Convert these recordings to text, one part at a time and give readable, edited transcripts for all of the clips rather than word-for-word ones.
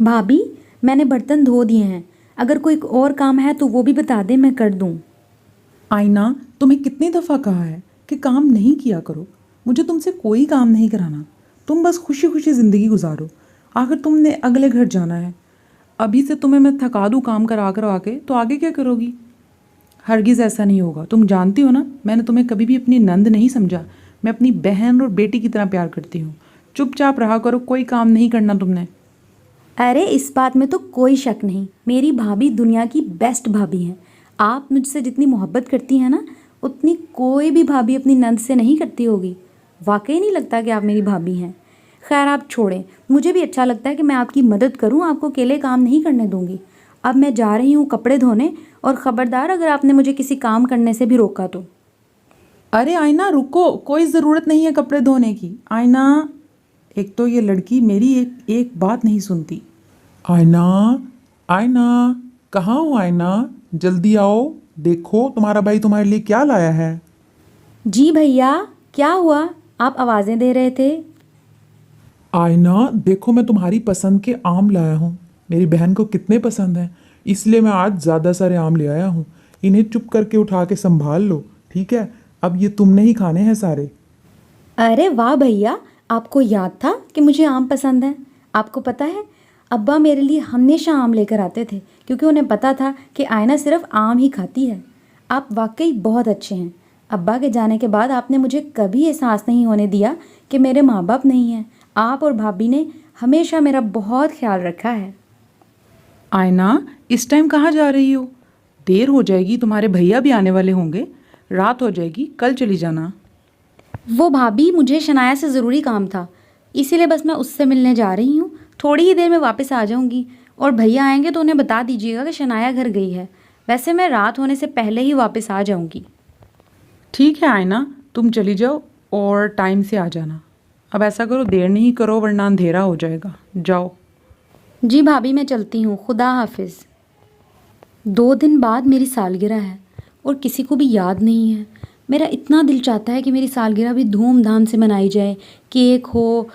भाभी, मैंने बर्तन धो दिए हैं। अगर कोई और काम है तो वो भी बता दे, मैं कर दूँ। आईना, तुम्हें कितनी दफ़ा कहा है कि काम नहीं किया करो। मुझे तुमसे कोई काम नहीं कराना। तुम बस खुशी खुशी ज़िंदगी गुजारो। आखिर तुमने अगले घर जाना है। अभी से तुम्हें मैं थका दूँ काम करा करवा के तो आगे क्या करोगी? हरगिज़ ऐसा नहीं होगा। तुम जानती हो ना, मैंने तुम्हें कभी भी अपनी नंद नहीं समझा। मैं अपनी बहन और बेटी की तरह प्यार करती हूँ। चुपचाप रहा करो, कोई काम नहीं करना तुमने। अरे इस बात में तो कोई शक नहीं, मेरी भाभी दुनिया की बेस्ट भाभी हैं। आप मुझसे जितनी मोहब्बत करती हैं ना, उतनी कोई भी भाभी अपनी नंद से नहीं करती होगी। वाकई नहीं लगता कि आप मेरी भाभी हैं। खैर आप छोड़ें, मुझे भी अच्छा लगता है कि मैं आपकी मदद करूं, आपको अकेले काम नहीं करने दूंगी। अब मैं जा रही हूँ कपड़े धोने, और ख़बरदार अगर आपने मुझे किसी काम करने से भी रोका तो। अरे आईना रुको, कोई ज़रूरत नहीं है कपड़े धोने की। आईना, एक तो ये लड़की मेरी एक बात नहीं सुनती। आईना, आईना, कहाँ हो आईना? जल्दी आओ, देखो तुम्हारा भाई तुम्हारे लिए क्या लाया है। जी भैया, क्या हुआ? आप आवाज़ें दे रहे थे। आईना देखो, मैं तुम्हारी पसंद के आम लाया हूँ। मेरी बहन को कितने पसंद हैं, इसलिए मैं आज ज़्यादा सारे आम ले आया हूँ। इन्हें चुप करके उठा के संभाल लो, ठीक है? अब ये तुमने ही खाने हैं सारे। अरे वाह भैया, आपको याद था कि मुझे आम पसंद है। आपको पता है, अब्बा मेरे लिए हमेशा आम लेकर आते थे, क्योंकि उन्हें पता था कि आयना सिर्फ आम ही खाती है। आप वाकई बहुत अच्छे हैं। अब्बा के जाने के बाद आपने मुझे कभी एहसास नहीं होने दिया कि मेरे माँ बाप नहीं हैं। आप और भाभी ने हमेशा मेरा बहुत ख्याल रखा है। आयना, इस टाइम कहाँ जा रही हो? देर हो जाएगी, तुम्हारे भैया भी आने वाले होंगे। रात हो जाएगी, कल चली जाना। वो भाभी, मुझे शनाया से ज़रूरी काम था, इसीलिए बस मैं उससे मिलने जा रही हूँ। थोड़ी ही देर में वापस आ जाऊँगी, और भैया आएंगे तो उन्हें बता दीजिएगा कि शनाया घर गई है। वैसे मैं रात होने से पहले ही वापस आ जाऊँगी। ठीक है आयना, तुम चली जाओ और टाइम से आ जाना। अब ऐसा करो, देर नहीं करो वरना अंधेरा हो जाएगा। जाओ। जी भाभी, मैं चलती हूँ, खुदा हाफिज़। 2 दिन बाद मेरी सालगिरह है और किसी को भी याद नहीं है। मेरा इतना दिल चाहता है कि मेरी सालगिरह भी धूमधाम से मनाई जाए। केक हो,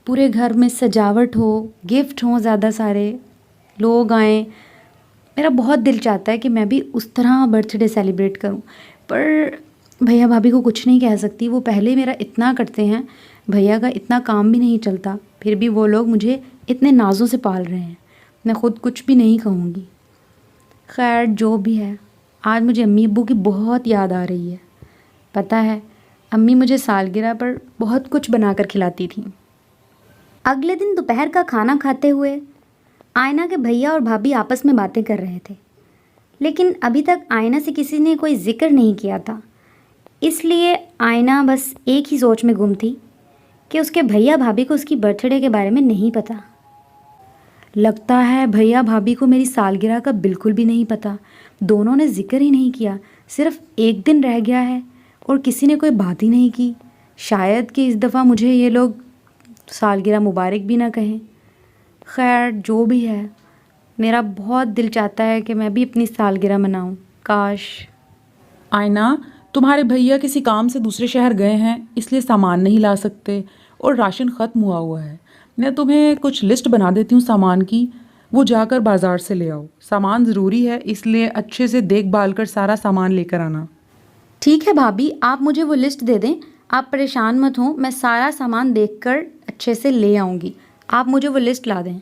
पूरे घर में सजावट हो, गिफ्ट हों, ज़्यादा सारे लोग आएँ। मेरा बहुत दिल चाहता है कि मैं भी उस तरह बर्थडे सेलिब्रेट करूं, पर भैया भाभी को कुछ नहीं कह सकती। वो पहले मेरा इतना करते हैं, भैया का इतना काम भी नहीं चलता, फिर भी वो लोग मुझे इतने नाज़ों से पाल रहे हैं। मैं ख़ुद कुछ भी नहीं कहूँगी। खैर जो भी है, आज मुझे अम्मी अब्बू की बहुत याद आ रही है। पता है, अम्मी मुझे सालगिरह पर बहुत कुछ बनाकर खिलाती थी। अगले दिन दोपहर का खाना खाते हुए आयना के भैया और भाभी आपस में बातें कर रहे थे, लेकिन अभी तक आयना से किसी ने कोई जिक्र नहीं किया था। इसलिए आयना बस एक ही सोच में गुम थी कि उसके भैया भाभी को उसकी बर्थडे के बारे में नहीं पता। लगता है भैया भाभी को मेरी सालगिरह का बिल्कुल भी नहीं पता। दोनों ने जिक्र ही नहीं किया। सिर्फ एक दिन रह गया है और किसी ने कोई बात ही नहीं की। शायद कि इस दफ़ा मुझे ये लोग सालगिरह मुबारक भी ना कहें। खैर जो भी है, मेरा बहुत दिल चाहता है कि मैं भी अपनी सालगिरह मनाऊं। काश। आयना, तुम्हारे भैया किसी काम से दूसरे शहर गए हैं, इसलिए सामान नहीं ला सकते और राशन ख़त्म हुआ है। मैं तुम्हें कुछ लिस्ट बना देती हूँ सामान की, वो जाकर बाज़ार से ले आओ। सामान ज़रूरी है, इसलिए अच्छे से देखभाल कर सारा सामान लेकर आना। ठीक है भाभी, आप मुझे वो लिस्ट दे दें। आप परेशान मत हों, मैं सारा सामान देखकर अच्छे से ले आऊँगी। आप मुझे वो लिस्ट ला दें।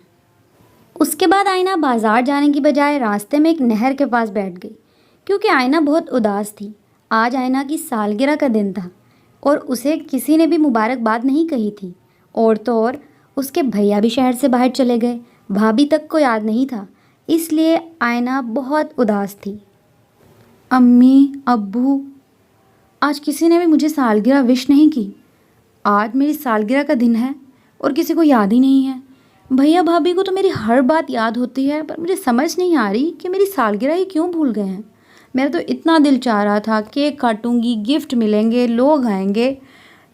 उसके बाद आयना बाज़ार जाने की बजाय रास्ते में एक नहर के पास बैठ गई, क्योंकि आयना बहुत उदास थी। आज आयना की सालगिरह का दिन था और उसे किसी ने भी मुबारकबाद नहीं कही थी। और तो और उसके भैया भी शहर से बाहर चले गए, भाभी तक को याद नहीं था। इसलिए आयना बहुत उदास थी। अम्मी अब्बू, आज किसी ने भी मुझे सालगिरह विश नहीं की। आज मेरी सालगिरह का दिन है और किसी को याद ही नहीं है। भैया भाभी को तो मेरी हर बात याद होती है, पर मुझे समझ नहीं आ रही कि मेरी सालगिरह ही क्यों भूल गए हैं। मेरा तो इतना दिल चाह रहा था, केक काटूंगी, गिफ्ट मिलेंगे, लोग आएंगे,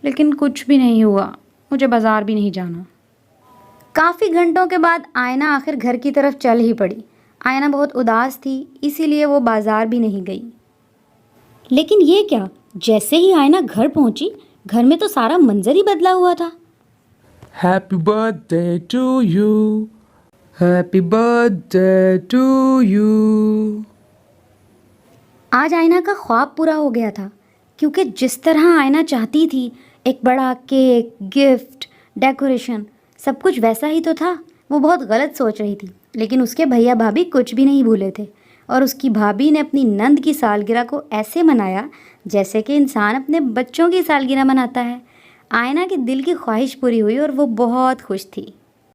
लेकिन कुछ भी नहीं हुआ। मुझे बाज़ार भी नहीं जाना। काफ़ी घंटों के बाद आयना आखिर घर की तरफ चल ही पड़ी। आयना बहुत उदास थी, इसीलिए वो बाज़ार भी नहीं गई। लेकिन ये क्या, जैसे ही आयना घर पहुंची, घर में तो सारा मंजर ही बदला हुआ था। Happy birthday to you, happy birthday to you. आज आयना का ख्वाब पूरा हो गया था, क्योंकि जिस तरह आयना चाहती थी, एक बड़ा केक, गिफ्ट, डेकोरेशन, सब कुछ वैसा ही तो था। वो बहुत गलत सोच रही थी, लेकिन उसके भैया भाभी कुछ भी नहीं भूले थे और उसकी भाभी ने अपनी नंद की सालगिरह को ऐसे मनाया जैसे कि इंसान अपने बच्चों की सालगिरह मनाता है। आयना के दिल की ख्वाहिश पूरी हुई और वो बहुत खुश थी।